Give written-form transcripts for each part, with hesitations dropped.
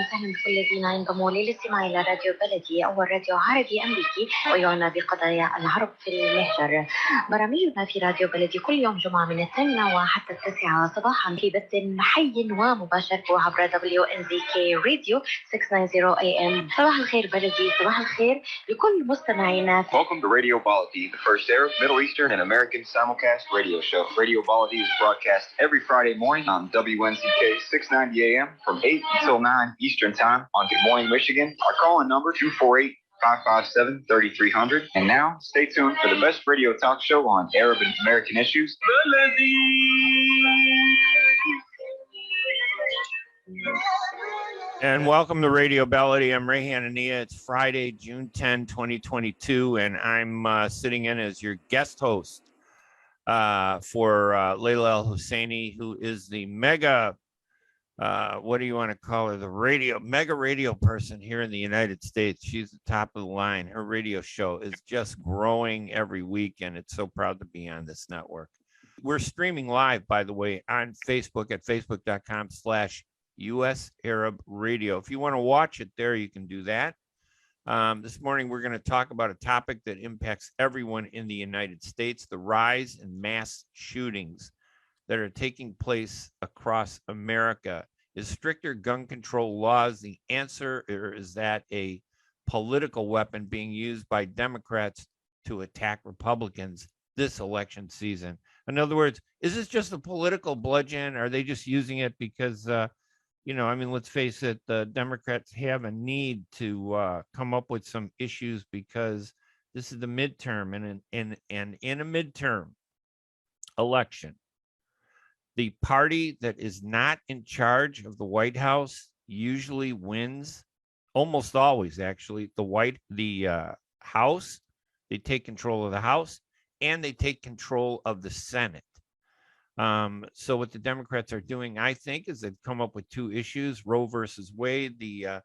وسهلا بكل الذين ينضموا للاستماع إلى راديو بلدي أول راديو عربي أمريكي ويعنى بقضايا العرب في المهجر. برامجنا في راديو بلدي كل يوم جمعة من 8 وحتى 9 صباحا في بث حي ومباشر عبر WNZK راديو 690 AM. صباح الخير بلدي، صباح الخير لكل مستمعينا. Welcome to Radio Baladi, the first Arab, Middle Eastern, and American simulcast radio show. Radio Baladi is broadcast every Friday morning on WNZK 690 AM from 8 until 9 Eastern Time on Good Morning, Michigan. Our call-in number 248-557-3300. And now, stay tuned for the best radio talk show on Arab and American issues. And welcome to Radio Baladi. I'm Hanania. It's Friday, June 10, 2022, and I'm sitting in as your guest host for Layla Al-Husseini, who is the mega, what do you want to call her? The mega radio person here in the United States. She's the top of the line. Her radio show is just growing every week, and it's so proud to be on this network. We're streaming live, by the way, on Facebook at facebook.com/US Arab Radio. If you want to watch it there, you can do that. This morning, we're going to talk about a topic that impacts everyone in the United States, the rise in mass shootings that are taking place across America. Is stricter gun control laws the answer, or is that a political weapon being used by Democrats to attack Republicans this election season? In other words, is this just a political bludgeon? Are they just using it because, let's face it, the Democrats have a need to come up with some issues because this is the midterm, and in a midterm election, the party that is not in charge of the White House usually wins, almost always, actually. The House, they take control of the House, and they take control of the Senate. So what the Democrats are doing, I think, is they've come up with two issues: Roe versus Wade, the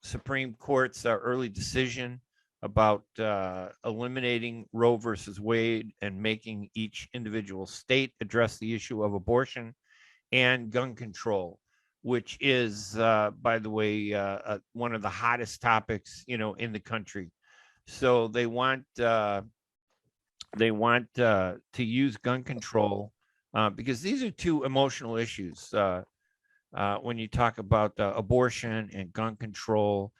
Supreme Court's early decision about eliminating Roe versus Wade and making each individual state address the issue of abortion, and gun control, which is, by the way, one of the hottest topics, in the country. So they want to use gun control because these are two emotional issues. When you talk about abortion and gun control,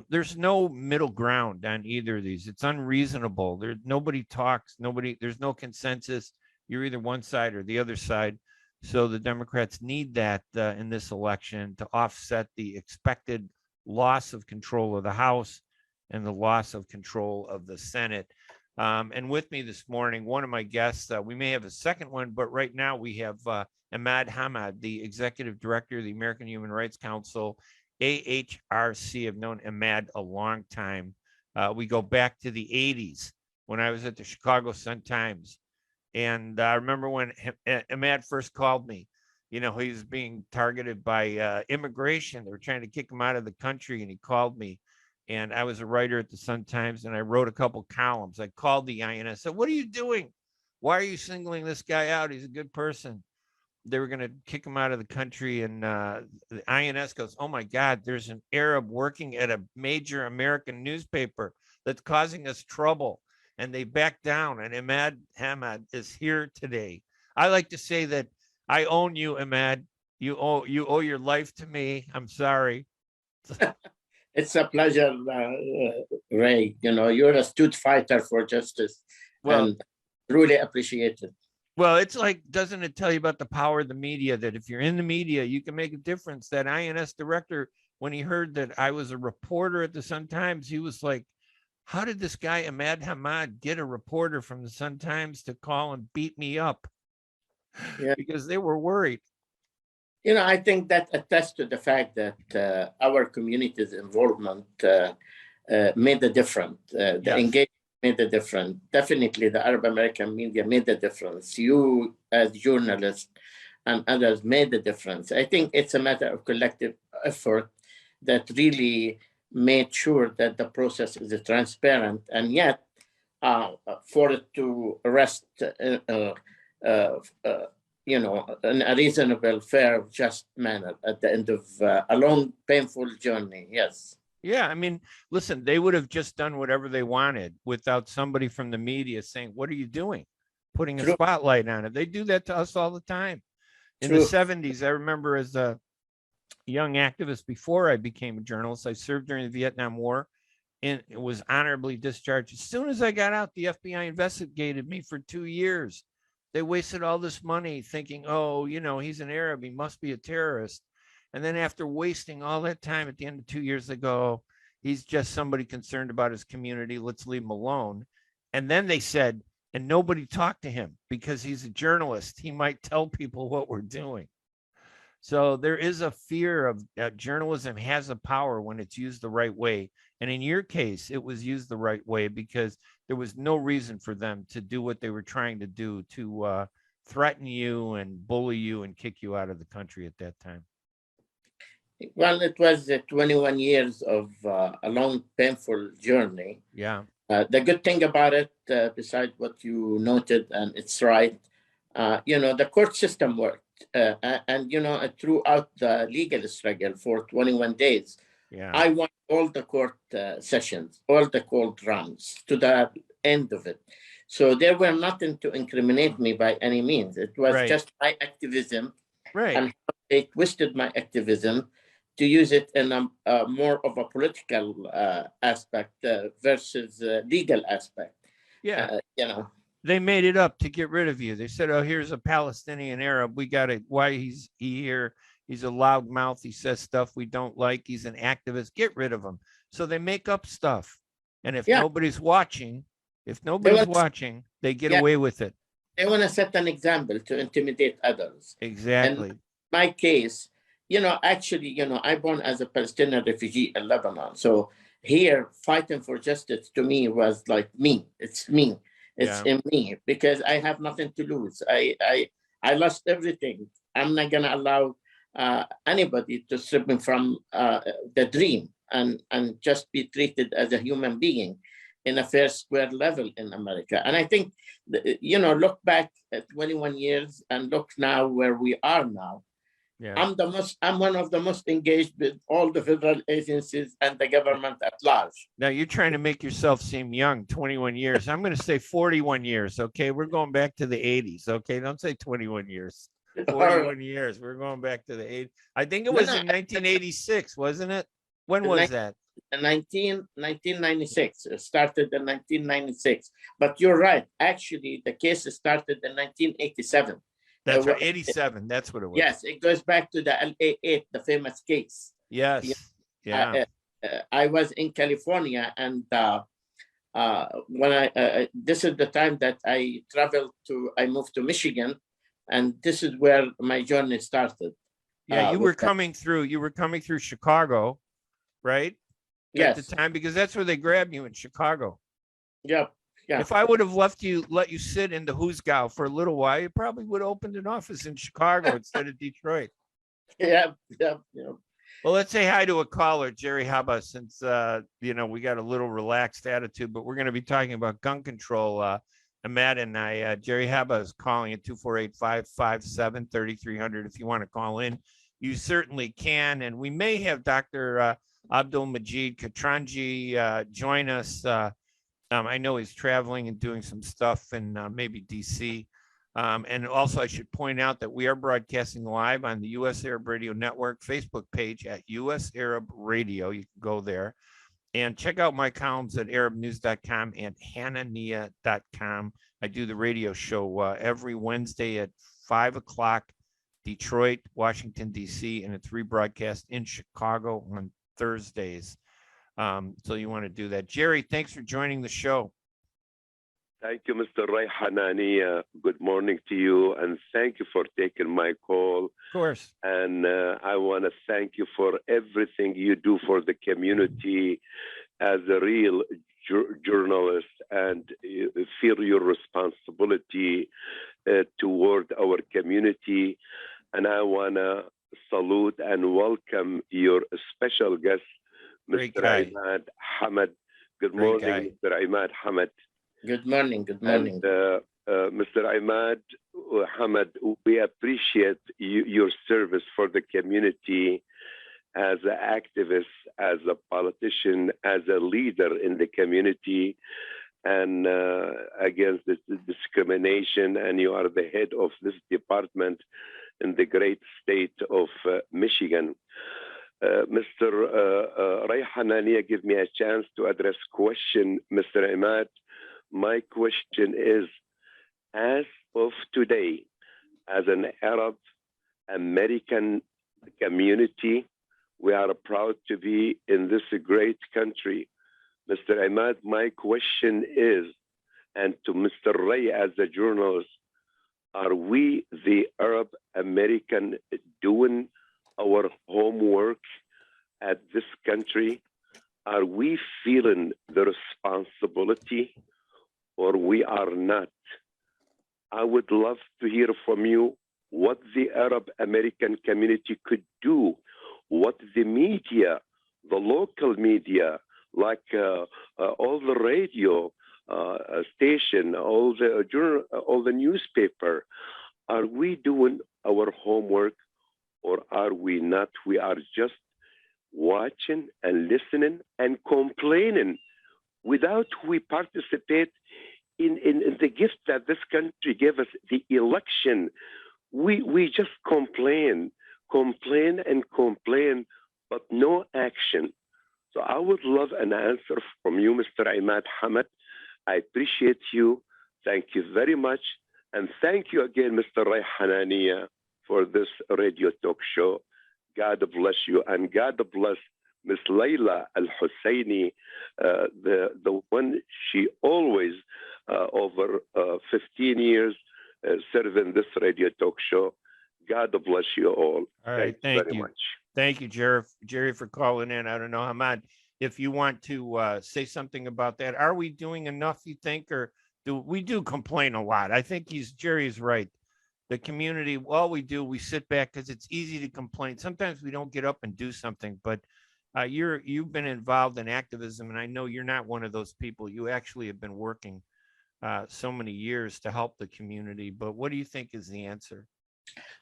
there's no middle ground on either of these. It's unreasonable. Nobody talks. There's no consensus. You're either one side or the other side. So the Democrats need that in this election to offset the expected loss of control of the House and the loss of control of the Senate. And with me this morning, one of my guests, we may have a second one, but right now we have Imad Hamad, the executive director of the American Human Rights Council, AHRC. I've known Imad a long time. We go back to the 80s when I was at the Chicago Sun-Times. And I remember when Imad first called me, he was being targeted by immigration. They were trying to kick him out of the country, and he called me. And I was a writer at the Sun-Times, and I wrote a couple columns. I called the INS, said, "What are you doing? Why are you singling this guy out? He's a good person." They were going to kick him out of the country, and the INS goes, "Oh my God, there's an Arab working at a major American newspaper that's causing us trouble." And they backed down, and Imad Hamad is here today. I like to say that I own you, Imad. You owe your life to me. I'm sorry. It's a pleasure, Ray. You're a astute fighter for justice, and truly appreciate it. Well, it's like, doesn't it tell you about the power of the media, that if you're in the media, you can make a difference? That INS director, when he heard that I was a reporter at the Sun-Times, he was like, how did this guy, Imad Hamad, get a reporter from the Sun-Times to call and beat me up? Yeah. Because they were worried. I think that attests to the fact that our community's involvement made a difference. The engagement made a difference. Definitely, the Arab American media made a difference. You, as journalists, and others made the difference. I think it's a matter of collective effort that really made sure that the process is transparent, and yet for it to rest, in a reasonable, fair, just manner at the end of a long, painful journey. Yes. Yeah, I mean, listen, they would have just done whatever they wanted without somebody from the media saying, "What are you doing?" Putting a spotlight on it. They do that to us all the time. In the 70s, I remember as a young activist before I became a journalist, I served during the Vietnam War and it was honorably discharged. As soon as I got out, the FBI investigated me for 2 years. They wasted all this money thinking, oh, he's an Arab, he must be a terrorist. And then after wasting all that time at the end of 2 years ago, he's just somebody concerned about his community. Let's leave him alone. And then they said, and nobody talked to him because he's a journalist. He might tell people what we're doing. So there is a fear of journalism has a power when it's used the right way. And in your case, it was used the right way because there was no reason for them to do what they were trying to do, to threaten you and bully you and kick you out of the country at that time. Well, it was 21 years of a long, painful journey. Yeah. The good thing about it, besides what you noted, and it's right, the court system worked. And throughout the legal struggle for 21 days, I won all the court sessions, all the court rounds to the end of it. So there were nothing to incriminate me by any means. It was just my activism, and they twisted my activism to use it in a more of a political aspect versus legal aspect. Yeah. They made it up to get rid of you. They said, oh, here's a Palestinian Arab. We got it. Why he's here. He's a loud mouth. He says stuff we don't like. He's an activist. Get rid of him. So they make up stuff. And if nobody's watching, they get away with it. They want to set an example to intimidate others. Exactly. And in my case, I born as a Palestinian refugee in Lebanon. So here, fighting for justice to me was like me. It's me. It's in me because I have nothing to lose. I lost everything. I'm not gonna allow anybody to strip me from the dream and just be treated as a human being in a fair, square level in America. And I think, look back at 21 years and look now where we are now. Yeah. I'm one of the most engaged with all the federal agencies and the government at large. Now you're trying to make yourself seem young, 21 years. I'm going to say 41 years. Okay. We're going back to the 80s. Okay. Don't say 21 years, 41 years. We're going back to the 80s. I think it was in 1986, wasn't it? When was that? 1996. It started in 1996. But you're right. Actually, the case started in 1987. That's right, 87. That's what it was. Yes, it goes back to the LA8, the famous case. Yes. Yeah. I was in California, and when this is the time that I moved to Michigan, and this is where my journey started. Yeah, you were coming through Chicago, right? Yes. At the time, because that's where they grabbed you in Chicago. Yep. Yeah. If I would have let you sit in the Hoosgow for a little while, you probably would have opened an office in Chicago instead of Detroit. Yeah. Well, let's say hi to a caller, Jerry Hamad, since we got a little relaxed attitude, but we're going to be talking about gun control. Imad and I, Jerry Hamad is calling at 248-557-3300. If you want to call in, you certainly can. And we may have Dr. Abdalmajid Katranji join us. I know he's traveling and doing some stuff in maybe DC. And also, I should point out that we are broadcasting live on the U.S. Arab Radio Network Facebook page at U.S. Arab Radio. You can go there and check out my columns at arabnews.com and hanania.com. I do the radio show every Wednesday at 5 o'clock, Detroit, Washington, D.C., and it's rebroadcast in Chicago on Thursdays. So you want to do that. Jerry, thanks for joining the show. Thank you, Mr. Ray Hanania. Good morning to you, and thank you for taking my call. Of course. And I want to thank you for everything you do for the community as a real journalist and feel your responsibility toward our community. And I want to salute and welcome your special guest, Mr. Imad Hamad. Good morning, Mr. Imad Hamad. Good morning. Good morning. And, Mr. Imad Hamad, we appreciate your service for the community as an activist, as a politician, as a leader in the community and against this discrimination. And you are the head of this department in the great state of Michigan. Mr. Ray Hanania gave me a chance to address question, Mr. Imad. My question is, as of today, as an Arab American community, we are proud to be in this great country. Mr. Imad, my question is, and to Mr. Ray as a journalist, are we, the Arab American, doing our homework at this country? Are we feeling the responsibility or we are not? I would love to hear from you what the Arab American community could do, what the media, the local media, like all the radio station, all the newspaper, are we doing our homework or are we not? We are just watching and listening and complaining without we participate in the gift that this country gave us, the election. We just complain, but no action. So I would love an answer from you, Mr. Imad Hamad. I appreciate you. Thank you very much. And thank you again, Mr. Ray Hanania, for this radio talk show. God bless you, and God bless Miss Layla Al-Husseini, the one she always, over 15 years, serving this radio talk show. God bless you all. All right, thank you very much. Thank you, Jerry, for calling in. I don't know, Hamad, if you want to say something about that. Are we doing enough, you think, or we do complain a lot? I think Jerry's right. The community, we sit back because it's easy to complain. Sometimes we don't get up and do something, but you've been involved in activism, and I know you're not one of those people. You actually have been working so many years to help the community. But what do you think is the answer?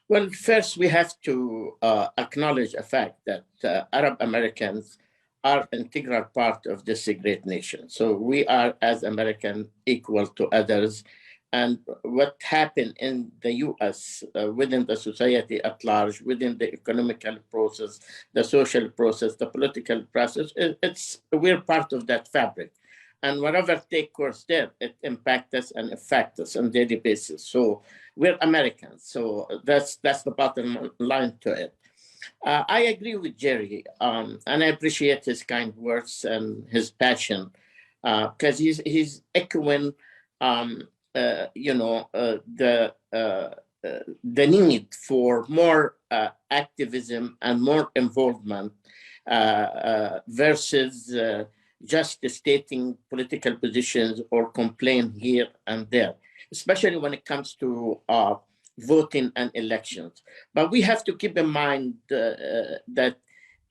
Well, first we have to acknowledge a fact that Arab Americans are an integral part of this great nation. So we are, as Americans, equal to others. And what happened in the US, within the society at large, within the economical process, the social process, the political process, we're part of that fabric. And whatever take course there, it impacts us and affects us on a daily basis. So we're Americans. So that's the bottom line to it. I agree with Jerry, and I appreciate his kind words and his passion, because he's echoing, the need for more activism and more involvement versus just stating political positions or complain here and there, especially when it comes to voting and elections. But we have to keep in mind that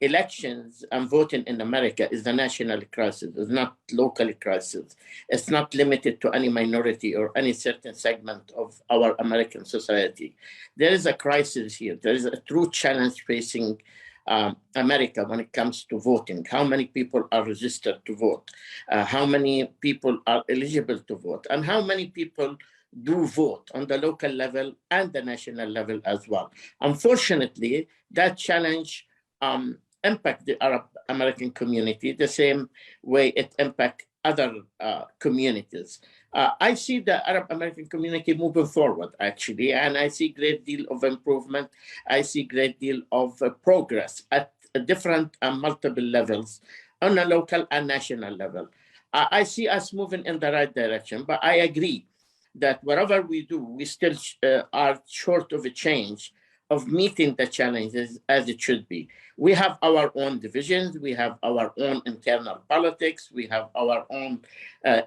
elections and voting in America is a national crisis. It's not local crisis. It's not limited to any minority or any certain segment of our American society. There is a crisis here. There is a true challenge facing America when it comes to voting. How many people are registered to vote? How many people are eligible to vote? And how many people do vote on the local level and the national level as well? Unfortunately, that challenge impact the Arab American community the same way it impacts other communities. I see the Arab American community moving forward, actually, and I see a great deal of improvement. I see a great deal of progress at different and multiple levels on a local and national level. I see us moving in the right direction, but I agree that whatever we do, we still are short of a change of meeting the challenges as it should be. We have our own divisions, we have our own internal politics, we have our own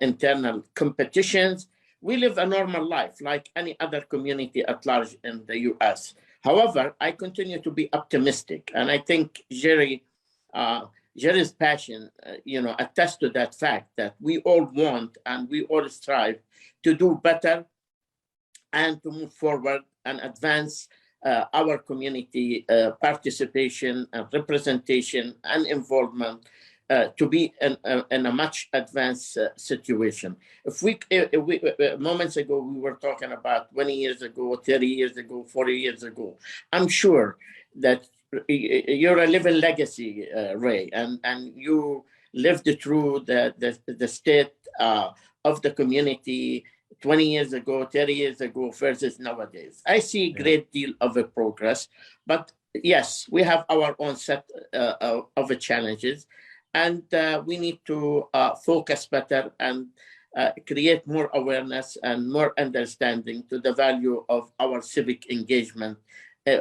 internal competitions. We live a normal life like any other community at large in the US. However, I continue to be optimistic, and I think Jerry's passion, attests to that fact that we all want and we all strive to do better and to move forward and advance our community participation and representation and involvement to be in a much advanced situation. If we moments ago, we were talking about 20 years ago, 30 years ago, 40 years ago. I'm sure that you're a living legacy, Ray, and you lived through the state of the community 20 years ago, 30 years ago versus nowadays. I see a great deal of a progress, but yes, we have our own set of challenges, and we need to focus better and create more awareness and more understanding to the value of our civic engagement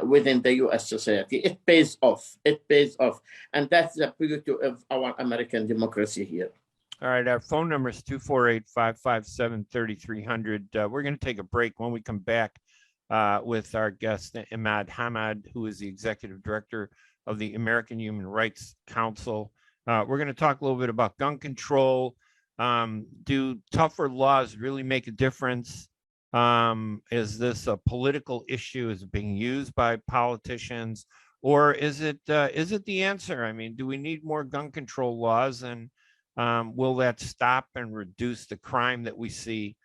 within the U.S. society. It pays off. It pays off. And that's the beauty of our American democracy here. All right, our phone number is 248-557-3300. We're going to take a break. When we come back with our guest, Imad Hamad, who is the Executive Director of the American Human Rights Council. We're going to talk a little bit about gun control. Do tougher laws really make a difference? Is this a political issue? Is it being used by politicians? Or is it the answer? I mean, do we need more gun control laws? And will that stop and reduce the crime that we see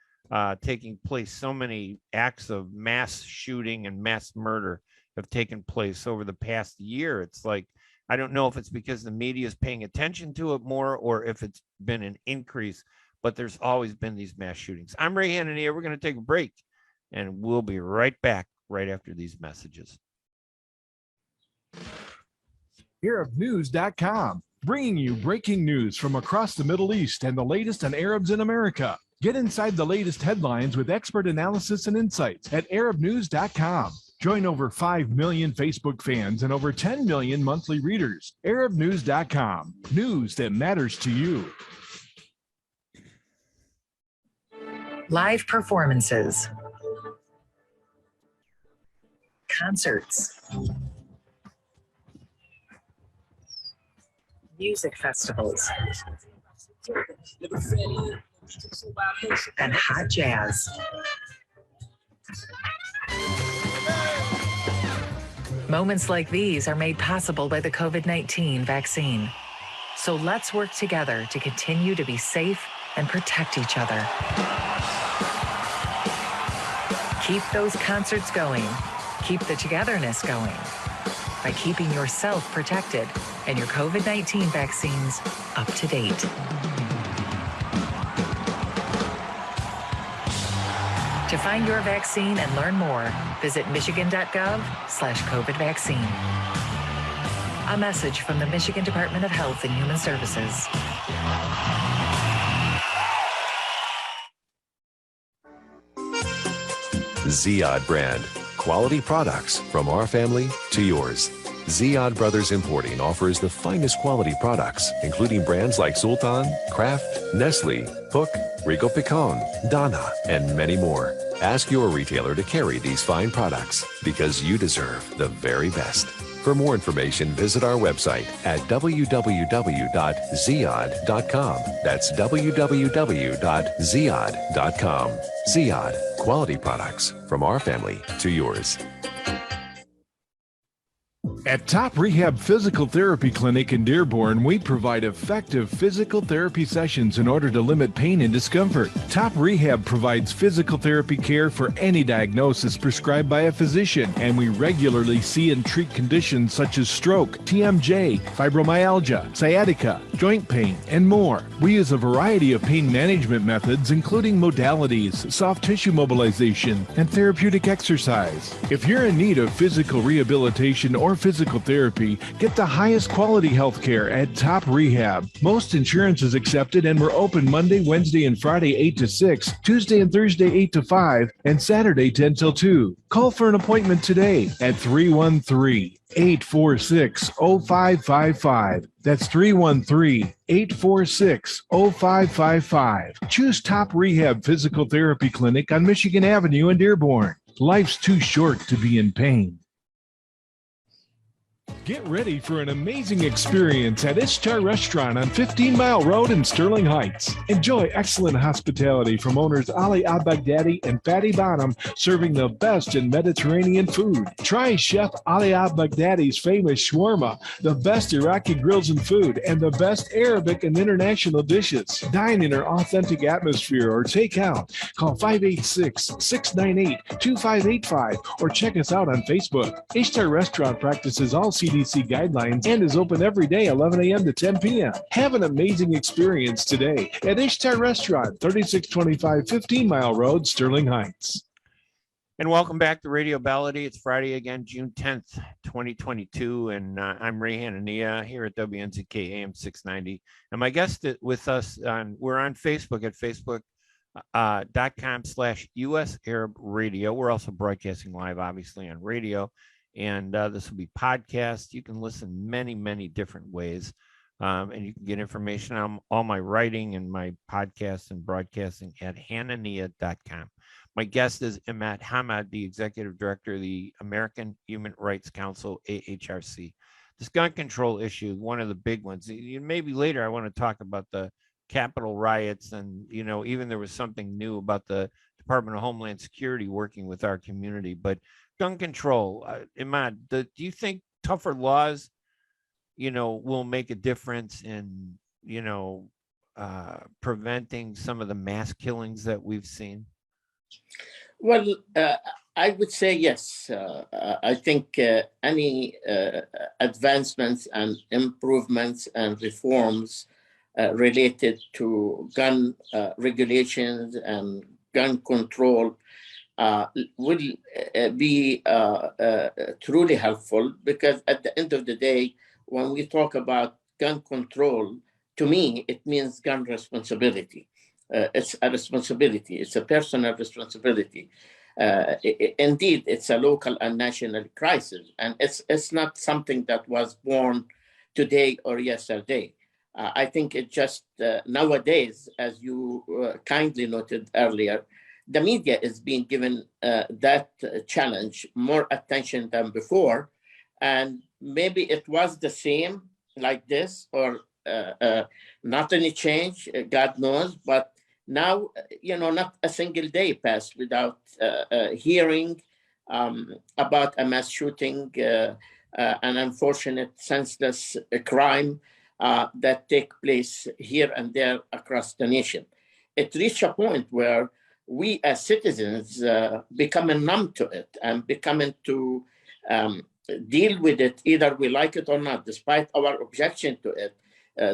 taking place? So many acts of mass shooting and mass murder have taken place over the past year. It's like, I don't know if it's because the media is paying attention to it more or if it's been an increase, but there's always been these mass shootings. I'm Ray Hanania. We're going to take a break, and we'll be right back right after these messages. ArabNews.com, bringing you breaking news from across the Middle East and the latest on Arabs in America. Get inside the latest headlines with expert analysis and insights at ArabNews.com. Join over 5 million Facebook fans and over 10 million monthly readers. ArabNews.com, news that matters to you. Live performances, concerts, music festivals, and hot jazz. Moments like these are made possible by the COVID-19 vaccine. So let's work together to continue to be safe and protect each other. Keep those concerts going. Keep the togetherness going by keeping yourself protected and your COVID-19 vaccines up to date. To find your vaccine and learn more, visit michigan.gov/COVID vaccine. A message from the Michigan Department of Health and Human Services. Ziad brand. Quality products from our family to yours. Ziad Brothers Importing offers the finest quality products, including brands like Sultan, Kraft, Nestle, Hook, Rico Picon, Donna, and many more. Ask your retailer to carry these fine products because you deserve the very best. For more information, visit our website at www.ziad.com. That's www.ziad.com. Ziad, quality products from our family to yours. At Top Rehab Physical Therapy Clinic in Dearborn, we provide effective physical therapy sessions in order to limit pain and discomfort. Top Rehab provides physical therapy care for any diagnosis prescribed by a physician, and we regularly see and treat conditions such as stroke, TMJ, fibromyalgia, sciatica, joint pain, and more. We use a variety of pain management methods, including modalities, soft tissue mobilization, and therapeutic exercise. If you're in need of physical rehabilitation or physical physical therapy, get the highest quality health care at Top Rehab. Most insurance is accepted and we're open Monday, Wednesday, and Friday 8 to 6, Tuesday and Thursday 8 to 5, and Saturday 10 till 2. Call for an appointment today at 313-846-0555. That's 313-846-0555. Choose Top Rehab Physical Therapy Clinic on Michigan Avenue in Dearborn. Life's too short to be in pain. Get ready for an amazing experience at Ishtar Restaurant on 15 Mile Road in Sterling Heights. Enjoy excellent hospitality from owners Ali Al-Baghdadi and Fatty Bonham, serving the best in Mediterranean food. Try Chef Ali Al-Baghdadi's famous shawarma, the best Iraqi grills and food, and the best Arabic and international dishes. Dine in our authentic atmosphere or take out. Call 586-698-2585 or check us out on Facebook. Ishtar Restaurant practices all CDC guidelines and is open every day 11 a.m. to 10 p.m. Have an amazing experience today at Ishtar Restaurant, 3625 15 Mile Road, Sterling Heights. And welcome back to Radio Baladi. It's Friday again, June 10th, 2022. And I'm Ray Hanania here at WNZK AM 690. And my guest with us, we're on Facebook at facebook.com/US Arab Radio. We're also broadcasting live, obviously, on radio. And this will be podcast. You can listen many different ways. And you can get information on all my writing and my podcast and broadcasting at hanania.com. My guest is Imad Hamad, the Executive Director of the American Human Rights Council, AHRC. This gun control issue, one of the big ones. Maybe later I want to talk about the Capitol riots and, even there was something new about the Department of Homeland Security working with our community. But gun control, Imad, do you think tougher laws, will make a difference in, preventing some of the mass killings that we've seen? Well, I would say yes. I think any advancements and improvements and reforms related to gun regulations and gun control will be truly helpful, because at the end of the day, when we talk about gun control, to me, it means gun responsibility. It's a responsibility. It's a personal responsibility. Indeed, it's a local and national crisis, and it's not something that was born today or yesterday. I think it just nowadays, as you kindly noted earlier, the media is being given that challenge more attention than before. And maybe it was the same like this, or not any change, God knows. But now, not a single day passed without hearing about a mass shooting, an unfortunate, senseless crime that take place here and there across the nation. It reached a point where we as citizens becoming numb to it and becoming to deal with it, either we like it or not, despite our objection to it,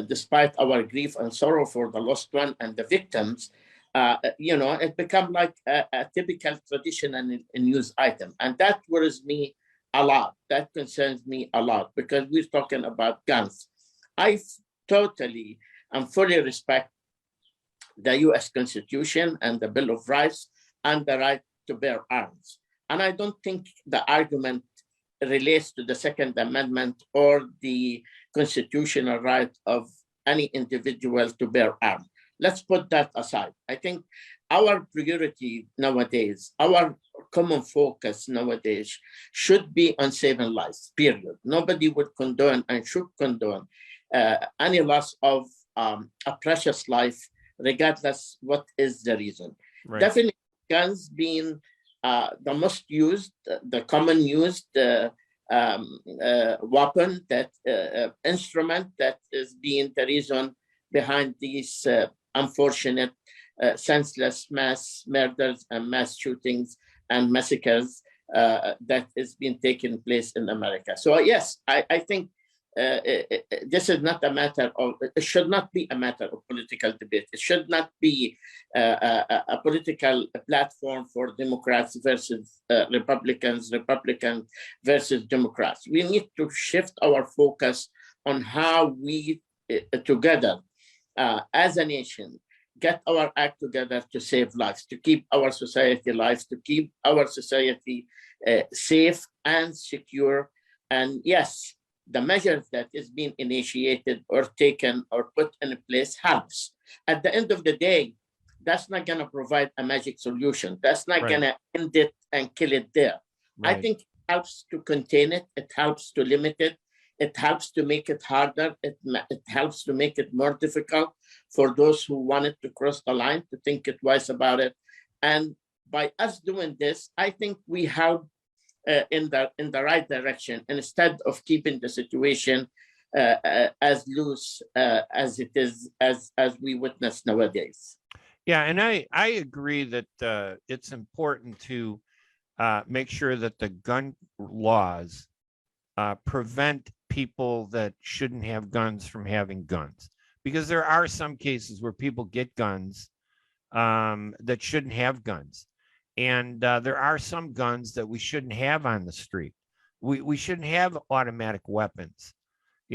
despite our grief and sorrow for the lost one and the victims. It become like a typical tradition and a news item. And that worries me a lot. That concerns me a lot, because we're talking about guns. I totally and fully respect the U.S. Constitution and the Bill of Rights and the right to bear arms. And I don't think the argument relates to the Second Amendment or the constitutional right of any individual to bear arms. Let's put that aside. I think our priority nowadays, our common focus nowadays should be on saving lives, period. Nobody would condone and should condone any loss of a precious life, regardless what is the reason. Right. Definitely guns being the most used, the common used weapon, that instrument that is being the reason behind these unfortunate, senseless mass murders and mass shootings and massacres that is being taking place in America. So yes, I think this is not a matter of, it should not be a matter of political debate. It should not be a political platform for Democrats versus Republicans, Republicans versus Democrats. We need to shift our focus on how we together as a nation get our act together to save lives, to keep our society alive, to keep our society safe and secure. And yes, the measures that is being initiated or taken or put in place helps. At the end of the day, that's not going to provide a magic solution. That's not going to end it and kill it there. I think it helps to contain it. It helps to limit it. It helps to make it harder. It helps to make it more difficult for those who wanted to cross the line, to think it twice about it. And by us doing this, I think we help in the right direction, instead of keeping the situation as loose as it is, as we witness nowadays. Yeah, and I agree that it's important to make sure that the gun laws prevent people that shouldn't have guns from having guns, because there are some cases where people get guns that shouldn't have guns. And there are some guns that we shouldn't have on the street. We shouldn't have automatic weapons,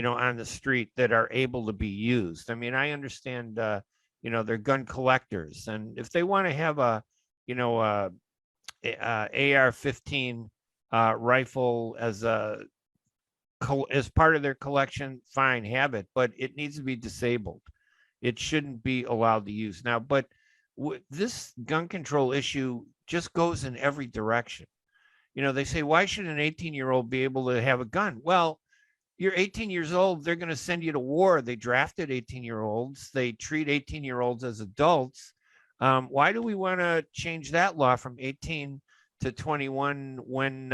on the street that are able to be used. I mean, I understand, they're gun collectors, and if they want to have a AR-15 rifle as part of their collection, fine, have it, but it needs to be disabled. It shouldn't be allowed to use now. But this gun control issue just goes in every direction. They say, why should an 18-year-old be able to have a gun? Well, you're 18 years old. They're going to send you to war. They drafted 18-year-olds. They treat 18-year-olds as adults. Why do we want to change that law from 18 to 21 when,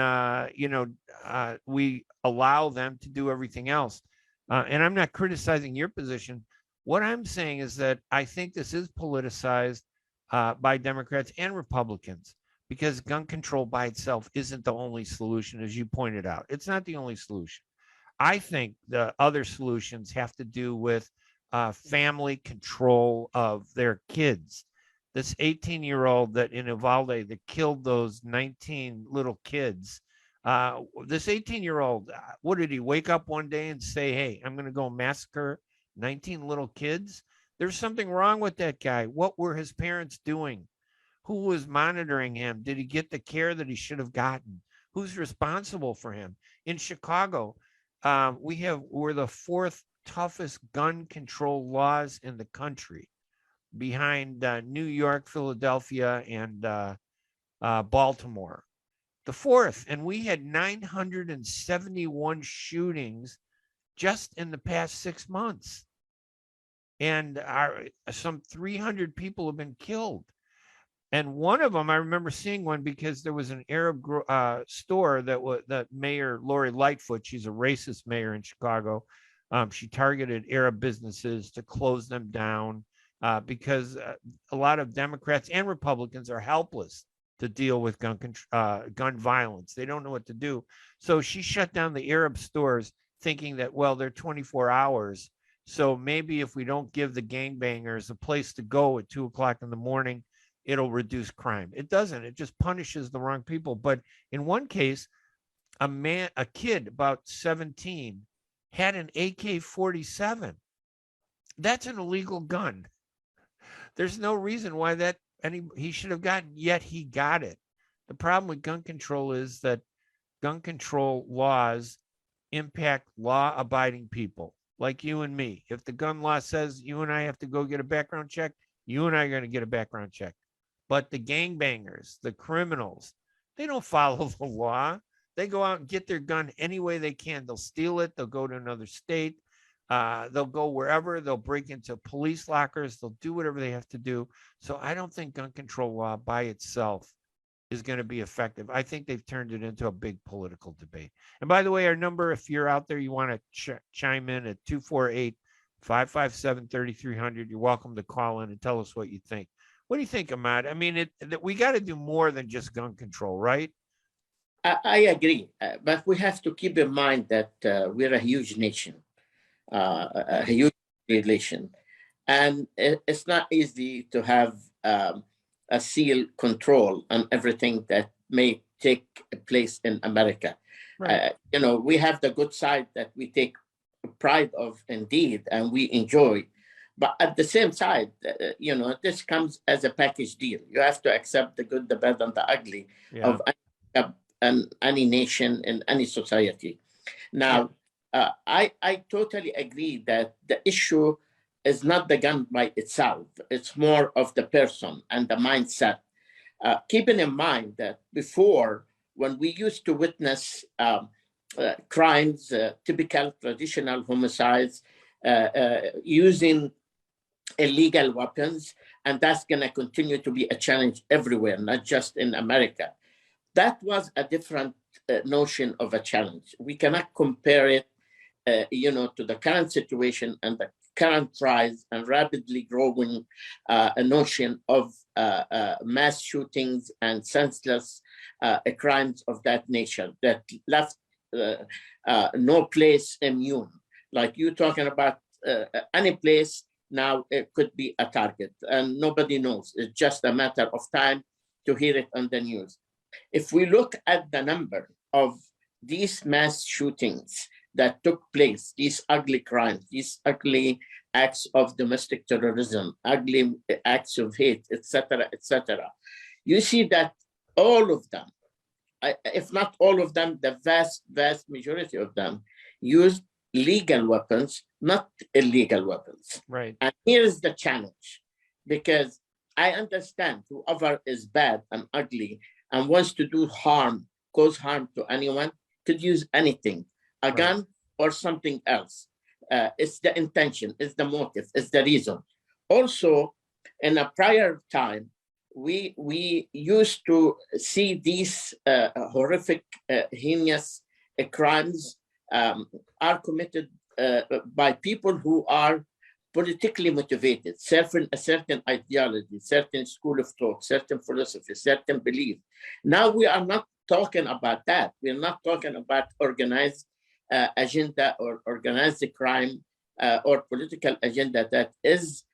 we allow them to do everything else? And I'm not criticizing your position. What I'm saying is that I think this is politicized by Democrats and Republicans, because gun control by itself isn't the only solution, as you pointed out. It's not the only solution. I think the other solutions have to do with family control of their kids. This 18-year-old that in Uvalde that killed those 19 little kids, this 18-year-old, what did he wake up one day and say, hey, I'm going to go massacre 19 little kids? There's something wrong with that guy. What were his parents doing? Who was monitoring him? Did he get the care that he should have gotten? Who's responsible for him? In Chicago, we're the fourth toughest gun control laws in the country, behind New York, Philadelphia, and Baltimore. The fourth, and we had 971 shootings just in the past 6 months. And some 300 people have been killed. And one of them, I remember seeing one because there was an Arab store that Mayor Lori Lightfoot, she's a racist mayor in Chicago. She targeted Arab businesses to close them down because a lot of Democrats and Republicans are helpless to deal with gun violence. They don't know what to do. So she shut down the Arab stores thinking that, well, they're 24 hours. So maybe if we don't give the gangbangers a place to go at 2 o'clock in the morning, it'll reduce crime. It doesn't. It just punishes the wrong people. But in one case, a kid about 17 had an AK-47. That's an illegal gun. There's no reason why he should have gotten, yet he got it. The problem with gun control is that gun control laws impact law-abiding people like you and me. If the gun law says you and I have to go get a background check, you and I are going to get a background check. But the gangbangers, the criminals, they don't follow the law. They go out and get their gun any way they can. They'll steal it. They'll go to another state. They'll go wherever. They'll break into police lockers. They'll do whatever they have to do. So I don't think gun control law by itself is going to be effective. I think they've turned it into a big political debate. And by the way, our number, if you're out there, you want to chime in at 248-557-3300. You're welcome to call in and tell us what you think. What do you think, Ahmad? I mean, we got to do more than just gun control, right? I agree, but we have to keep in mind that we're a huge nation, a huge relation, and it's not easy to have a seal control on everything that may take place in America. Right. We have the good side that we take pride of indeed, and we enjoy. But at the same side, this comes as a package deal. You have to accept the good, the bad, and the ugly of any nation in any society. Now, I totally agree that the issue is not the gun by itself. It's more of the person and the mindset. Keeping in mind that before, when we used to witness crimes, typical traditional homicides, using illegal weapons, and that's going to continue to be a challenge everywhere, not just in America. That was a different notion of a challenge. We cannot compare it, to the current situation and the current rise and rapidly growing a notion of mass shootings and senseless crimes of that nature that left no place immune. Like you talking about any place now, it could be a target and nobody knows. It's just a matter of time to hear it on the news. If we look at the number of these mass shootings that took place, these ugly crimes, these ugly acts of domestic terrorism, ugly acts of hate, etc., you see that all of them, if not all of them, the vast majority of them used legal weapons, not illegal weapons. Right. And here's the challenge, because I understand whoever is bad and ugly and wants to do harm, cause harm to anyone, could use anything, a gun or something else. It's the intention, it's the motive, it's the reason. Also, in a prior time, we used to see these horrific, heinous crimes are committed by people who are politically motivated, a certain ideology, certain school of thought, certain philosophy, certain belief. Now we are not talking about that. We're not talking about organized agenda or organized crime or political agenda that is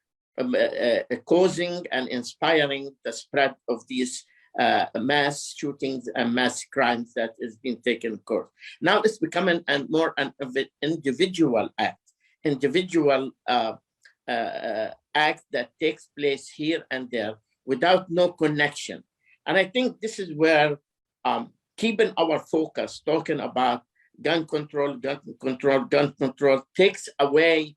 causing and inspiring the spread of these mass shootings and mass crimes that is being taken course. Now it's becoming more an individual act, act that takes place here and there without no connection. And I think this is where keeping our focus, talking about gun control takes away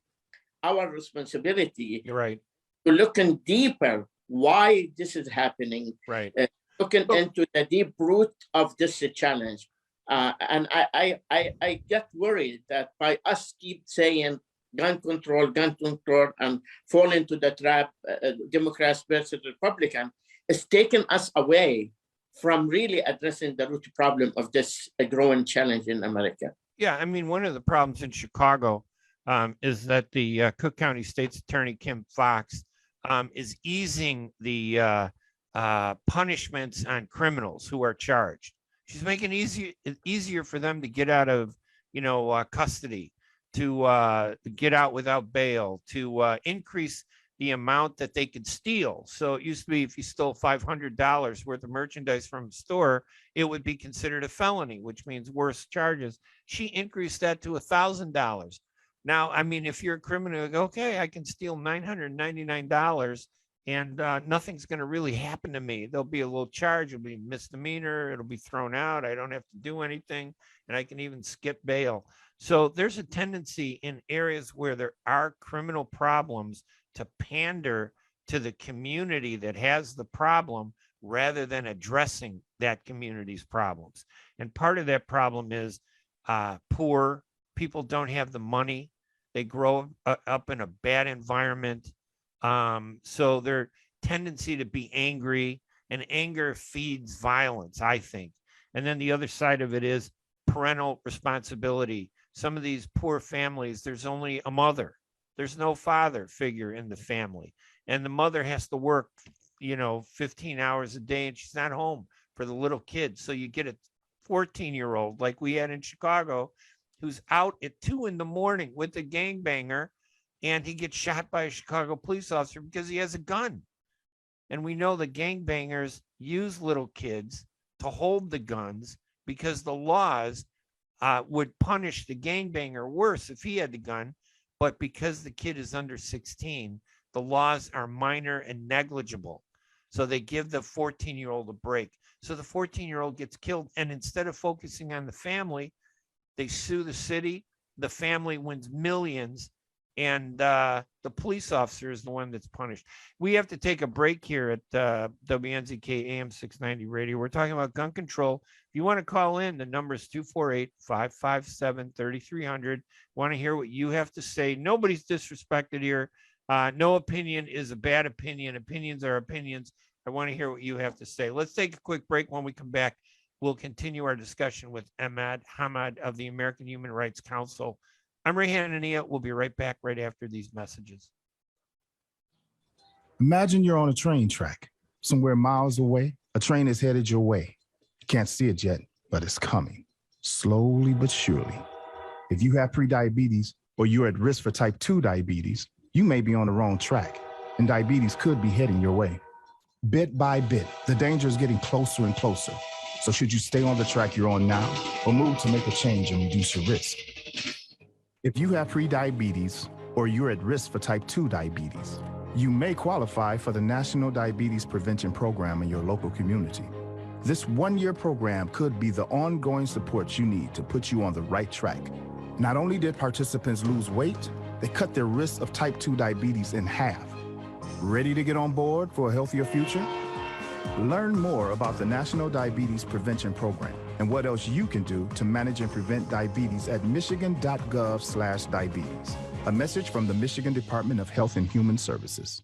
our responsibility. You're right. To looking deeper why this is happening, looking into the deep root of this challenge. And I get worried that by us keep saying gun control, and fall into the trap, Democrats versus Republican, it's taken us away from really addressing the root problem of this growing challenge in America. Yeah, I mean, one of the problems in Chicago is that the Cook County State's Attorney Kim Foxx is easing the punishments on criminals who are charged. She's making it easier for them to get out of, custody, to get out without bail, to increase the amount that they could steal. So it used to be if you stole $500 worth of merchandise from a store, it would be considered a felony, which means worse charges. She increased that to $1,000. Now, I mean, if you're a criminal, okay, I can steal $999 and nothing's going to really happen to me. There'll be a little charge. It'll be a misdemeanor. It'll be thrown out. I don't have to do anything. And I can even skip bail. So there's a tendency in areas where there are criminal problems to pander to the community that has the problem rather than addressing that community's problems. And part of that problem is poor people don't have the money. They grow up in a bad environment. So their tendency to be angry, and anger feeds violence, I think. And then the other side of it is parental responsibility. Some of these poor families, there's only a mother. There's no father figure in the family. And the mother has to work, 15 hours a day, and she's not home for the little kids. So you get 14-year-old like we had in Chicago, who's out at 2 a.m. with a gangbanger, and he gets shot by a Chicago police officer because he has a gun. And we know the gangbangers use little kids to hold the guns because the laws would punish the gangbanger worse if he had the gun. But because the kid is under 16, the laws are minor and negligible. So they give the 14-year-old a break. So the 14-year-old gets killed. And instead of focusing on the family, they sue the city. The family wins millions. And the police officer is the one that's punished. We have to take a break here at WNZK AM 690 radio. We're talking about gun control. If you want to call in, the number is 248-557-3300. Want to hear what you have to say. Nobody's disrespected here. No opinion is a bad opinion. Opinions are opinions. I want to hear what you have to say. Let's take a quick break. When we come back, we'll continue our discussion with Imad Hamad of the American Human Rights Council. I'm Hanania. We'll be right back right after these messages. Imagine you're on a train track, somewhere miles away. A train is headed your way. You can't see it yet, but it's coming, slowly but surely. If you have prediabetes or you're at risk for type 2 diabetes, you may be on the wrong track, and diabetes could be heading your way. Bit by bit, the danger is getting closer and closer. So should you stay on the track you're on now or move to make a change and reduce your risk? If you have prediabetes or you're at risk for type 2 diabetes, you may qualify for the National Diabetes Prevention Program in your local community. This one-year program could be the ongoing support you need to put you on the right track. Not only did participants lose weight, they cut their risk of type 2 diabetes in half. Ready to get on board for a healthier future? Learn more about the National Diabetes Prevention Program and what else you can do to manage and prevent diabetes at michigan.gov/diabetes. A message from the Michigan Department of Health and Human Services.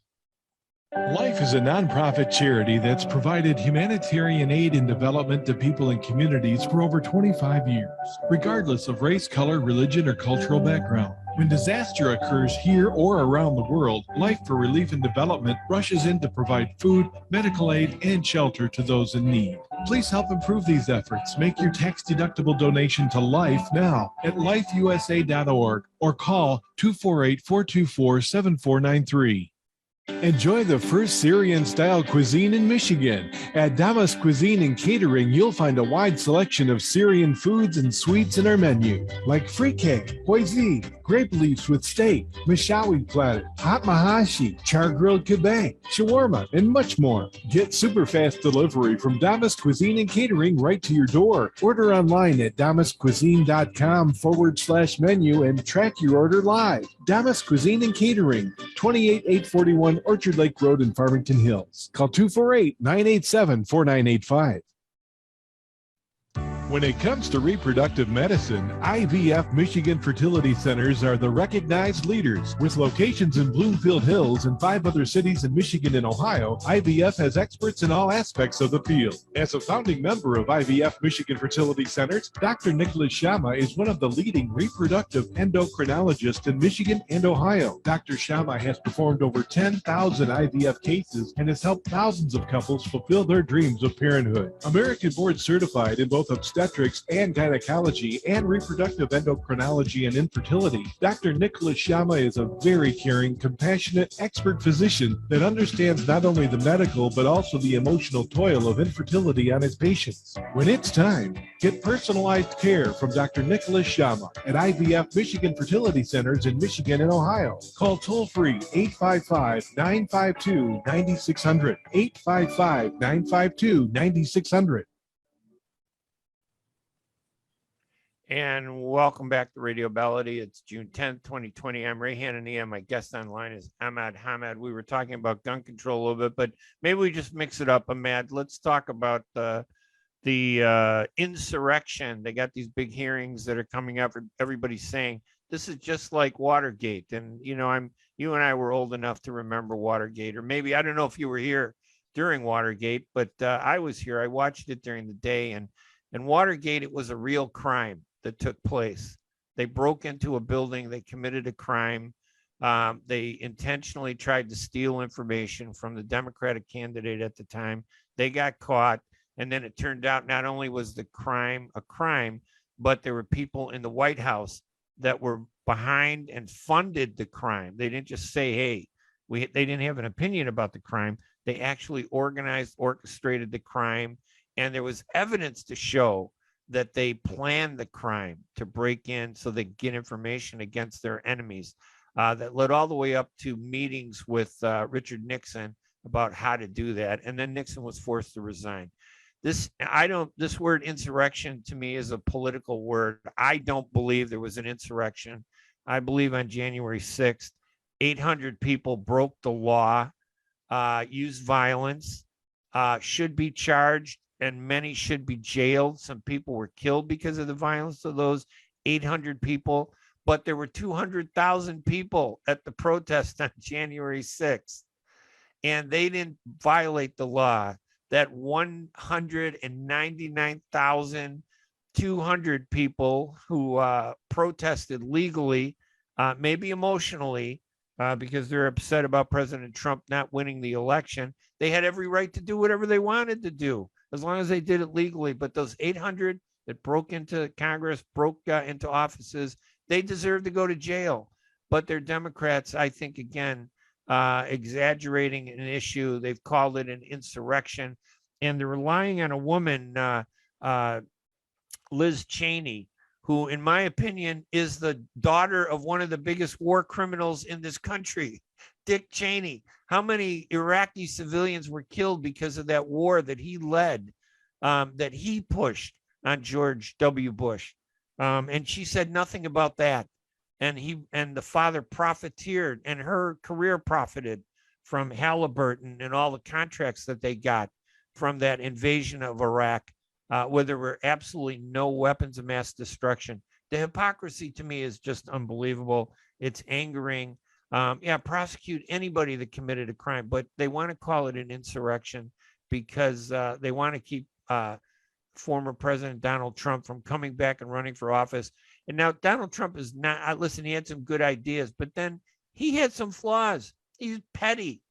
Life is a nonprofit charity that's provided humanitarian aid and development to people and communities for over 25 years, regardless of race, color, religion, or cultural background. When disaster occurs here or around the world, Life for Relief and Development rushes in to provide food, medical aid, and shelter to those in need. Please help improve these efforts. Make your tax-deductible donation to Life now at lifeusa.org or call 248-424-7493. Enjoy the first Syrian-style cuisine in Michigan. At Damas Cuisine and Catering, you'll find a wide selection of Syrian foods and sweets in our menu, like frikeh, hoisin, grape leaves with steak, mishawi platter, hot mahashi, char-grilled kebab, shawarma, and much more. Get super fast delivery from Damas Cuisine and Catering right to your door. Order online at damascuisine.com/menu and track your order live. Damas Cuisine and Catering, 28841 Orchard Lake Road in Farmington Hills. Call 248-987-4985. When it comes to reproductive medicine, IVF Michigan Fertility Centers are the recognized leaders. With locations in Bloomfield Hills and 5 other cities in Michigan and Ohio, IVF has experts in all aspects of the field. As a founding member of IVF Michigan Fertility Centers, Dr. Nicholas Shama is one of the leading reproductive endocrinologists in Michigan and Ohio. Dr. Shama has performed over 10,000 IVF cases and has helped thousands of couples fulfill their dreams of parenthood. American board certified in both obstetrics and gynecology and reproductive endocrinology and infertility, Dr. Nicholas Shama is a very caring, compassionate, expert physician that understands not only the medical but also the emotional toil of infertility on his patients. When it's time, get personalized care from Dr. Nicholas Shama at IVF Michigan Fertility Centers in Michigan and Ohio. Call toll-free 855-952-9600, 855-952-9600. And welcome back to Radio Baladi. It's June 10th, 2020. I'm Hanania. My guest online is Imad Hamad. We were talking about gun control a little bit, but maybe we just mix it up. Imad, let's talk about the insurrection. They got these big hearings that are coming up. Everybody's saying this is just like Watergate. And, you and I were old enough to remember Watergate, or maybe, I don't know if you were here during Watergate, but I was here. I watched it during the day, and Watergate, it was a real crime that took place. They broke into a building, they committed a crime. They intentionally tried to steal information from the Democratic candidate at the time. They got caught, And then it turned out not only was the crime a crime, but there were people in the White House that were behind and funded the crime. They didn't just say, hey, they didn't have an opinion about the crime. They actually organized, orchestrated the crime. And there was evidence to show that they planned the crime to break in so they get information against their enemies. That led all the way up to meetings with Richard Nixon about how to do that. And then Nixon was forced to resign. This word insurrection to me is a political word. I don't believe there was an insurrection. I believe on January 6th, 800 people broke the law, used violence, should be charged, and many should be jailed. Some people were killed because of the violence of those 800 people, but there were 200,000 people at the protest on January 6th, and they didn't violate the law. That 199,200 people who protested legally, maybe emotionally, because they're upset about President Trump not winning the election. They had every right to do whatever they wanted to do, as long as they did it legally. But those 800 that broke into Congress, broke into offices, they deserve to go to jail. But they're Democrats, I think, again, exaggerating an issue. They've called it an insurrection, and they're relying on a woman, Liz Cheney, who, in my opinion, is the daughter of one of the biggest war criminals in this country, Dick Cheney. How many Iraqi civilians were killed because of that war that he led, that he pushed on George W. Bush? And she said nothing about that. And the father profiteered, and her career profited from Halliburton and all the contracts that they got from that invasion of Iraq, where there were absolutely no weapons of mass destruction. The hypocrisy to me is just unbelievable. It's angering. Prosecute anybody that committed a crime, but they want to call it an insurrection because they want to keep former President Donald Trump from coming back and running for office. And now Donald Trump is not, listen, he had some good ideas, but then he had some flaws. He's petty.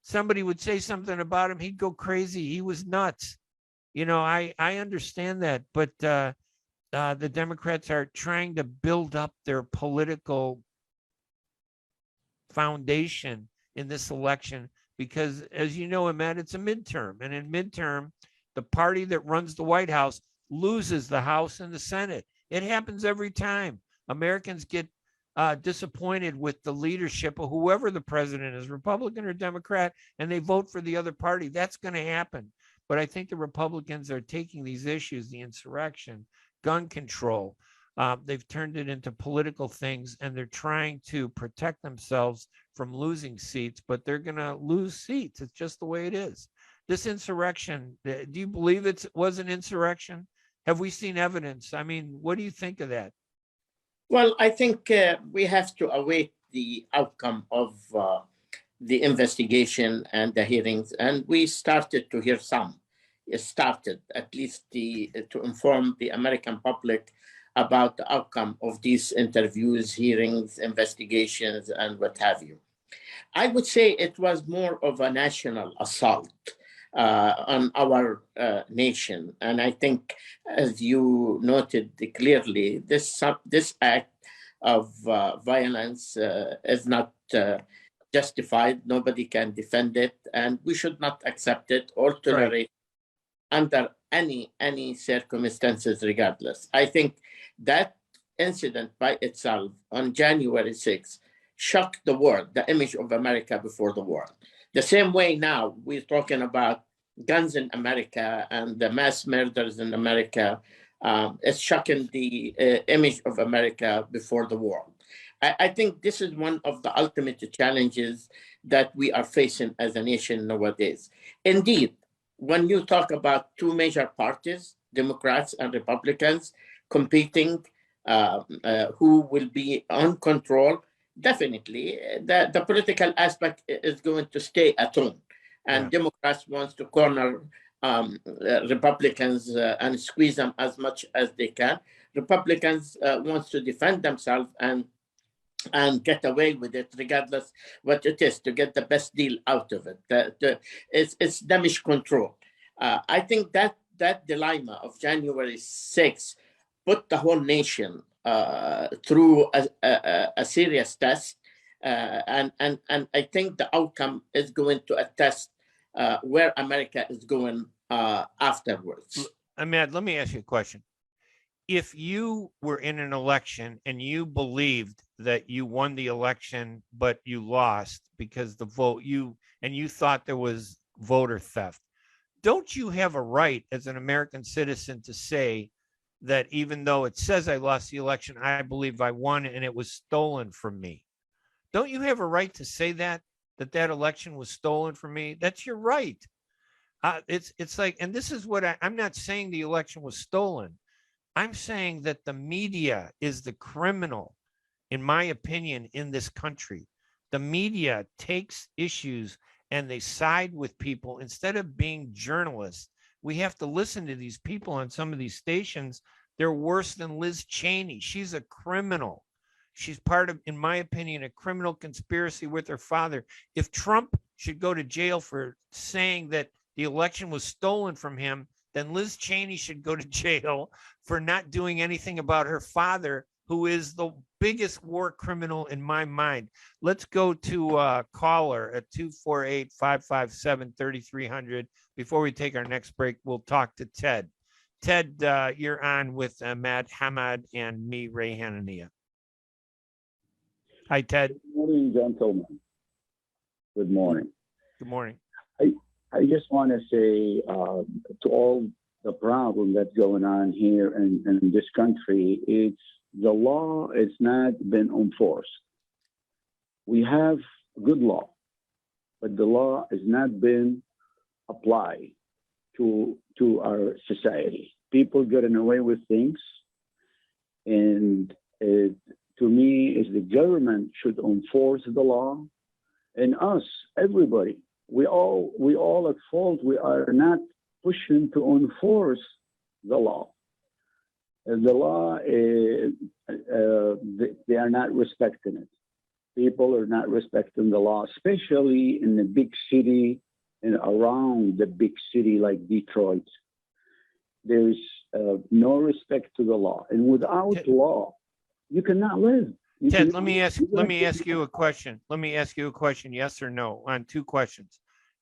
Somebody would say something about him, he'd go crazy. He was nuts. You know, I understand that, but the Democrats are trying to build up their political foundation in this election because, as you know, Imad, it's a midterm. And in midterm, the party that runs the White House loses the House and the Senate. It happens every time. Americans get disappointed with the leadership of whoever the president is, Republican or Democrat, and they vote for the other party. That's going to happen. But I think the Republicans are taking these issues, the insurrection, gun control, they've turned it into political things, and they're trying to protect themselves from losing seats, but they're going to lose seats. It's just the way it is. This insurrection, do you believe it was an insurrection? Have we seen evidence? I mean, what do you think of that? Well, I think we have to await the outcome of the investigation and the hearings, and we started to hear some. It started at least to inform the American public about the outcome of these interviews, hearings, investigations, and what have you. I would say it was more of a national assault on our nation. And I think, as you noted clearly, this act of violence is not justified. Nobody can defend it, and we should not accept it or tolerate under any circumstances, regardless. I think that incident by itself on January 6th shocked the world, the image of America before the world. The same way now we're talking about guns in America and the mass murders in America. It's shocking the image of America before the world. I think this is one of the ultimate challenges that we are facing as a nation nowadays. Indeed, when you talk about two major parties, Democrats and Republicans, competing, who will be on control, definitely the political aspect is going to stay at home. And Democrats wants to corner Republicans and squeeze them as much as they can. Republicans wants to defend themselves and get away with it, regardless what it is, to get the best deal out of it. It's damage control. I think that that dilemma of January 6th put the whole nation through a serious test. And I think the outcome is going to attest where America is going afterwards. Imad, let me ask you a question. If you were in an election and you believed that you won the election, but you lost because the vote you thought there was voter theft, don't you have a right as an American citizen to say that even though it says I lost the election, I believe I won and it was stolen from me? Don't you have a right to say that election was stolen from me? That's your right. It's like, and this is what I'm not saying the election was stolen. I'm saying that the media is the criminal, in my opinion, in this country. The media takes issues and they side with people instead of being journalists. We have to listen to these people on some of these stations. They're worse than Liz Cheney. She's a criminal. She's part of, in my opinion, a criminal conspiracy with her father. If Trump should go to jail for saying that the election was stolen from him, then Liz Cheney should go to jail for not doing anything about her father, who is the biggest war criminal in my mind. Let's go to a caller at 248-557-3300. Before we take our next break, we'll talk to Ted. Ted, you're on with Imad, Hamad, and me, Ray Hanania. Hi, Ted. Good morning, gentlemen. Good morning. Good morning. I just want to say to all the problem that's going on here in this country, it's the law has not been enforced. We have good law, but the law has not been applied to our society. People getting away with things, and to me, is the government should enforce the law, and us, everybody. We all at fault. We are not pushing to enforce the law. The law, they are not respecting it. People are not respecting the law, especially in the big city and around the big city like Detroit. There's no respect to the law, and without law, you cannot live. Ted, let me ask you a question. Let me ask you a question, yes or no, on two questions.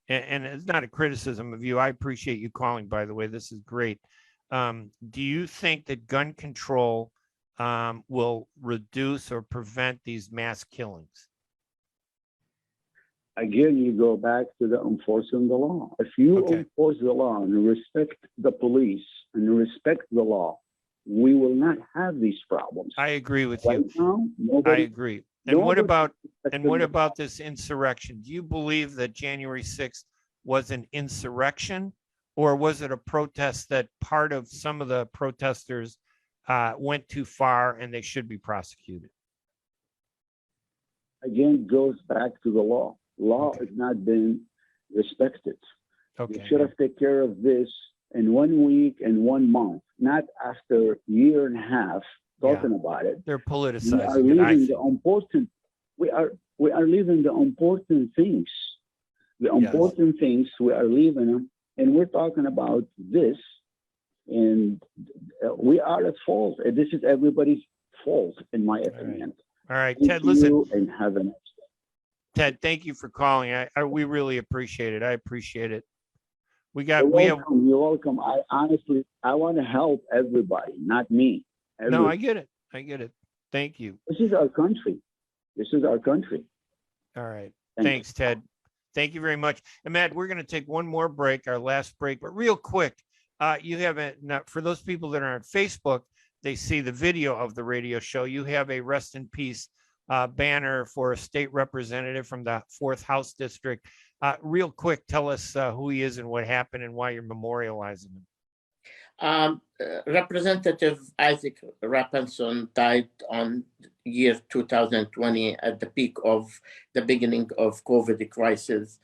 And it's not a criticism of you. I appreciate you calling, by the way. This is great. Do you think that gun control will reduce or prevent these mass killings? Again, you go back to the enforcing the law. If you enforce the law and respect the police and respect the law, we will not have these problems. I agree with right you. Now, I agree. And what about this insurrection? Do you believe that January 6th was an insurrection, or was it a protest that part of some of the protesters went too far and they should be prosecuted? Again, it goes back to the law. Law has not been respected. You should have taken care of this in 1 week and 1 month, not after a year and a half talking about it. They're politicizing. We are leaving the important. We are leaving the important things. The important things we are leaving them, and we're talking about this, and we are at fault. And this is everybody's fault, in my opinion. All right, Thank Ted. Listen, and have a nice day. Ted, thank you for calling. We really appreciate it. I appreciate it. You're welcome. I honestly want to help everybody, not me. No, I get it. I get it. Thank you. This is our country. This is our country. All right. Thanks, Ted. Thank you very much. Imad, we're going to take one more break, our last break, but real quick, you have for those people that are on Facebook, they see the video of the radio show. You have a rest in peace banner for a state representative from the 4th House District. Real quick, tell us who he is and what happened and why you're memorializing him. Representative Isaac Rapinson died on year 2020 at the peak of the beginning of COVID crisis.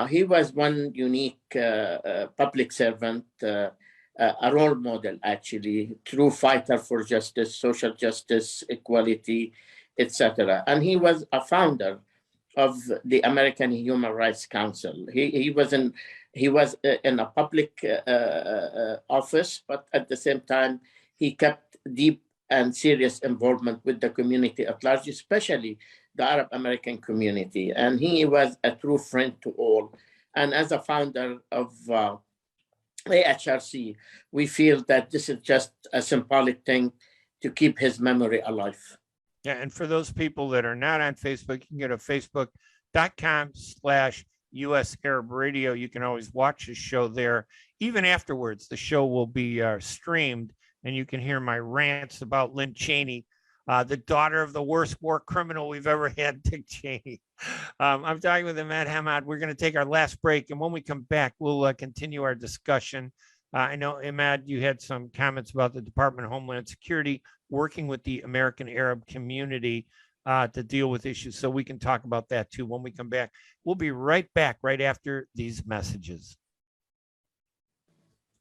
He was one unique public servant, a role model, actually, true fighter for justice, social justice, equality, etc. And he was a founder of the American Human Rights Council. He was He was in a public office, but at the same time, he kept deep and serious involvement with the community at large, especially the Arab American community. And he was a true friend to all. And as a founder of AHRC, we feel that this is just a symbolic thing to keep his memory alive. Yeah, and for those people that are not on Facebook, you can go to facebook.com/US Arab Radio. You can always watch the show there. Even afterwards, the show will be streamed, and you can hear my rants about Lynn Cheney, the daughter of the worst war criminal we've ever had, Dick Cheney. I'm talking with Imad Hamad. We're going to take our last break, and when we come back, we'll continue our discussion. I know, Imad, you had some comments about the Department of Homeland Security working with the American Arab community to deal with issues. So we can talk about that too when we come back. We'll be right back right after these messages.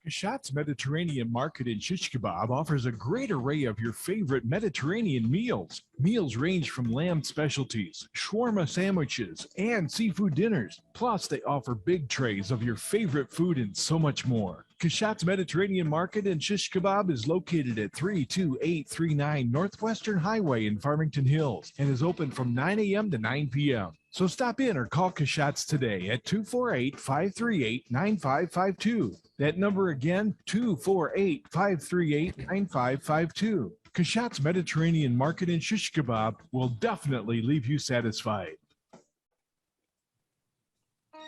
Kashat's Mediterranean Market in Shish Kebab offers a great array of your favorite Mediterranean meals. Meals range from lamb specialties, shawarma sandwiches, and seafood dinners. Plus, they offer big trays of your favorite food and so much more. Kashat's Mediterranean Market in Shish Kebab is located at 32839 Northwestern Highway in Farmington Hills and is open from 9 a.m. to 9 p.m. So stop in or call Kashat's today at 248-538-9552. That number again, 248-538-9552. Kashat's Mediterranean Market in Shish Kebab will definitely leave you satisfied.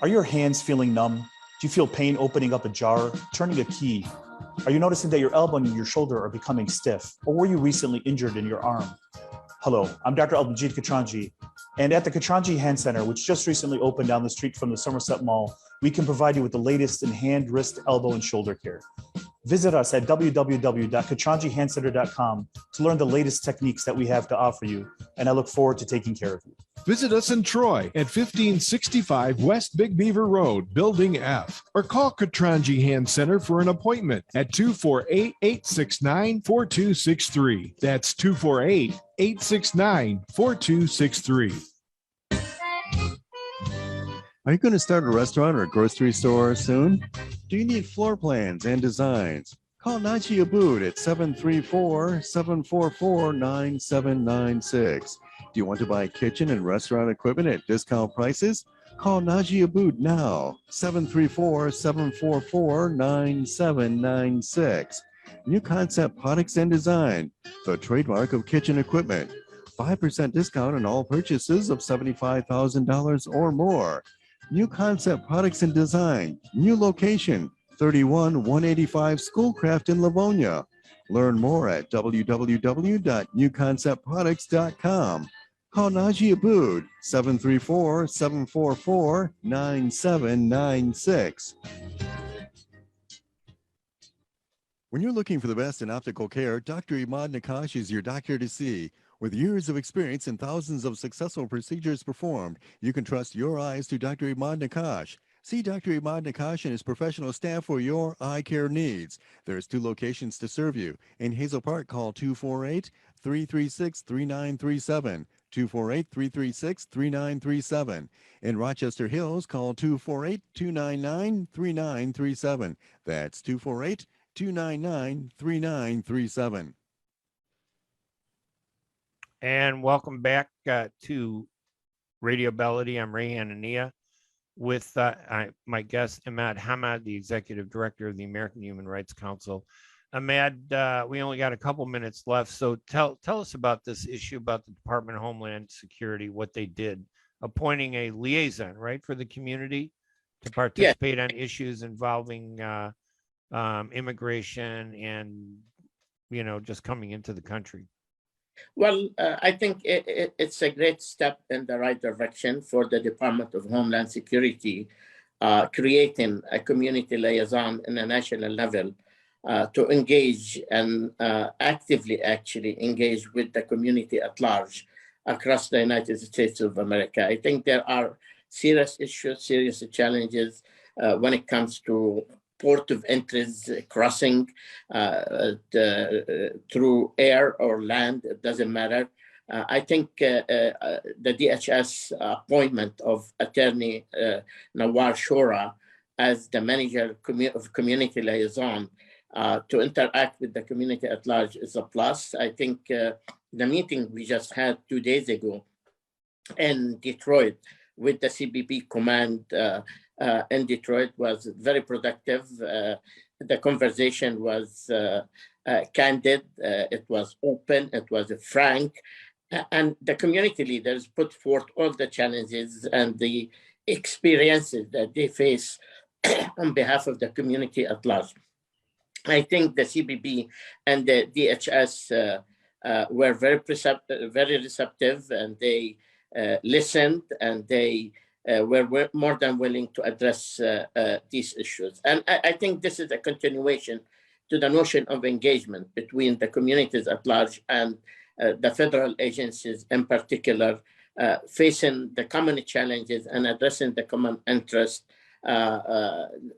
Are your hands feeling numb? Do you feel pain opening up a jar, turning a key? Are you noticing that your elbow and your shoulder are becoming stiff? Or were you recently injured in your arm? Hello, I'm Dr. Abdalmajid Katranji. And at the Katranji Hand Center, which just recently opened down the street from the Somerset Mall, we can provide you with the latest in hand, wrist, elbow, and shoulder care. Visit us at www.katranjihandcenter.com to learn the latest techniques that we have to offer you, and I look forward to taking care of you. Visit us in Troy at 1565 West Big Beaver Road, Building F, or call Katranji Hand Center for an appointment at 248-869-4263. That's 248-869-4263. Are you going to start a restaurant or a grocery store soon? Do you need floor plans and designs? Call Naji Abood at 734-744-9796. Do you want to buy kitchen and restaurant equipment at discount prices? Call Naji Abood now, 734-744-9796. New Concept Products and Design, the trademark of kitchen equipment. 5% discount on all purchases of $75,000 or more. New Concept Products and Design, new location, 31185 Schoolcraft in Livonia. Learn more at www.newconceptproducts.com. Call Naji Abood, 734-744-9796. When you're looking for the best in optical care, Dr. Imad Nakash is your doctor to see. With years of experience and thousands of successful procedures performed, you can trust your eyes to Dr. Imad Nakash. See Dr. Imad Nakash and his professional staff for your eye care needs. There's 2 locations to serve you. In Hazel Park, call 248-336-3937. 248-336-3937. In Rochester Hills, call 248-299-3937. That's 248-299-3937. And welcome back to Radio Baladi. I'm Ray Hanania with my guest, Imad Hamad, the Executive Director of the American Human Rights Council. Imad, we only got a couple minutes left, so tell us about this issue about the Department of Homeland Security, what they did, appointing a liaison, right, for the community to participate on issues involving immigration and, just coming into the country. Well, I think it's a great step in the right direction for the Department of Homeland Security, creating a community liaison in a national level to engage and actively engage with the community at large across the United States of America. I think there are serious issues, serious challenges when it comes to port of entries crossing through air or land, it doesn't matter. I think the DHS appointment of Attorney Nawar Shora as the manager of community liaison to interact with the community at large is a plus. I think the meeting we just had 2 days ago in Detroit with the CBP command in Detroit was very productive. The conversation was candid, it was open, it was frank, and the community leaders put forth all the challenges and the experiences that they face on behalf of the community at large. I think the CBP and the DHS were very receptive, and they listened, and they were more than willing to address these issues. And I think this is a continuation to the notion of engagement between the communities at large and the federal agencies in particular, facing the common challenges and addressing the common interest,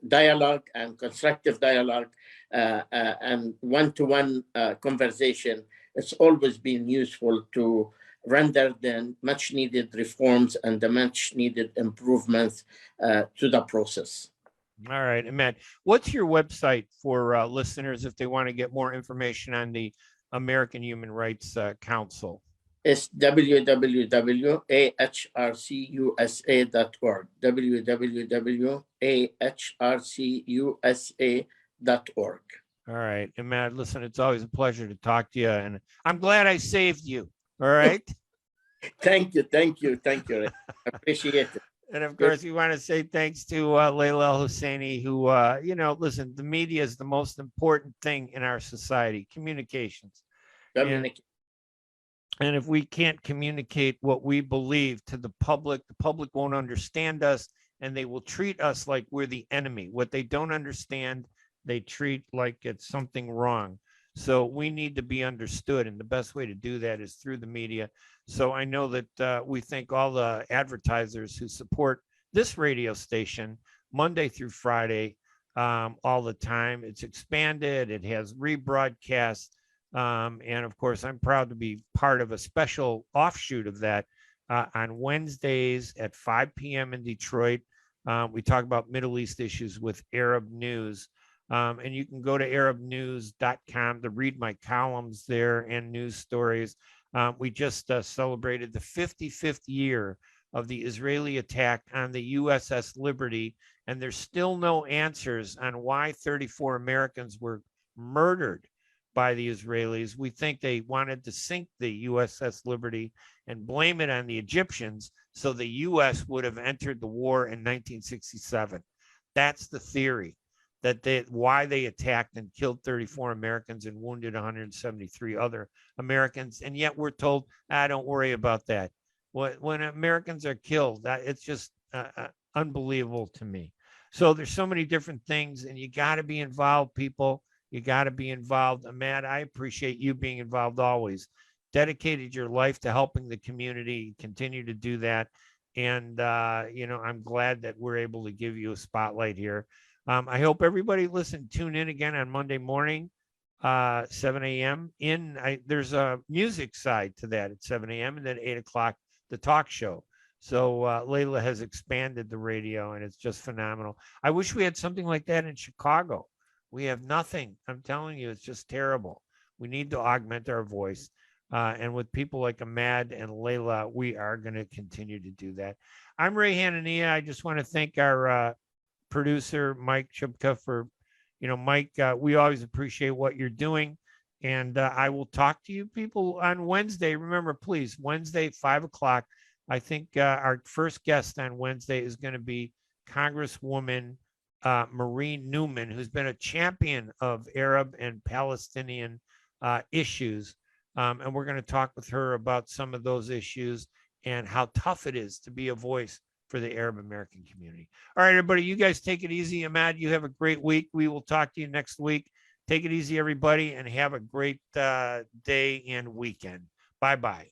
dialogue and constructive dialogue and one-to-one conversation. It's always been useful to render the much needed reforms and the much needed improvements to the process. All right, Imad, what's your website for listeners if they want to get more information on the American Human Rights Council? It's www.ahrcusa.org, www.ahrcusa.org. All right, Imad, listen, it's always a pleasure to talk to you, and I'm glad I saved you. All right. Thank you. I appreciate it. And of course, we want to say thanks to Layla Al-Husseini, who, listen, the media is the most important thing in our society, communications. And if we can't communicate what we believe to the public won't understand us, and they will treat us like we're the enemy. What they don't understand, they treat like it's something wrong. So we need to be understood, and the best way to do that is through the media. So I know that we thank all the advertisers who support this radio station Monday through Friday all the time. It's expanded, it has rebroadcasts, and of course, I'm proud to be part of a special offshoot of that on Wednesdays at 5 p.m. in Detroit. We talk about Middle East issues with Arab News. And you can go to arabnews.com to read my columns there and news stories. We just celebrated the 55th year of the Israeli attack on the USS Liberty, and there's still no answers on why 34 Americans were murdered by the Israelis. We think they wanted to sink the USS Liberty and blame it on the Egyptians, so the U.S. would have entered the war in 1967. That's the theory. Why they attacked and killed 34 Americans and wounded 173 other Americans. And yet we're told, don't worry about that. When Americans are killed, it's just unbelievable to me. So there's so many different things, and you got to be involved, people. You got to be involved. Matt, I appreciate you being involved always. Dedicated your life to helping the community, continue to do that. And, I'm glad that we're able to give you a spotlight here. I hope everybody tune in again on Monday morning, 7 a.m. There's a music side to that at 7 a.m. and then 8 o'clock, the talk show. So Layla has expanded the radio, and it's just phenomenal. I wish we had something like that in Chicago. We have nothing. I'm telling you, it's just terrible. We need to augment our voice. And with people like Imad and Layla, we are going to continue to do that. I'm Ray Hanania. I just want to thank our producer Mike Chubka for, Mike, we always appreciate what you're doing, and I will talk to you people on Wednesday. Remember, please, Wednesday 5 o'clock. I think our first guest on Wednesday is going to be Congresswoman Marie Newman, who's been a champion of Arab and Palestinian issues, and we're going to talk with her about some of those issues and how tough it is to be a voice for the Arab American community. All right, everybody, you guys take it easy. Imad, you have a great week. We will talk to you next week. Take it easy, everybody, and have a great day and weekend. Bye-bye.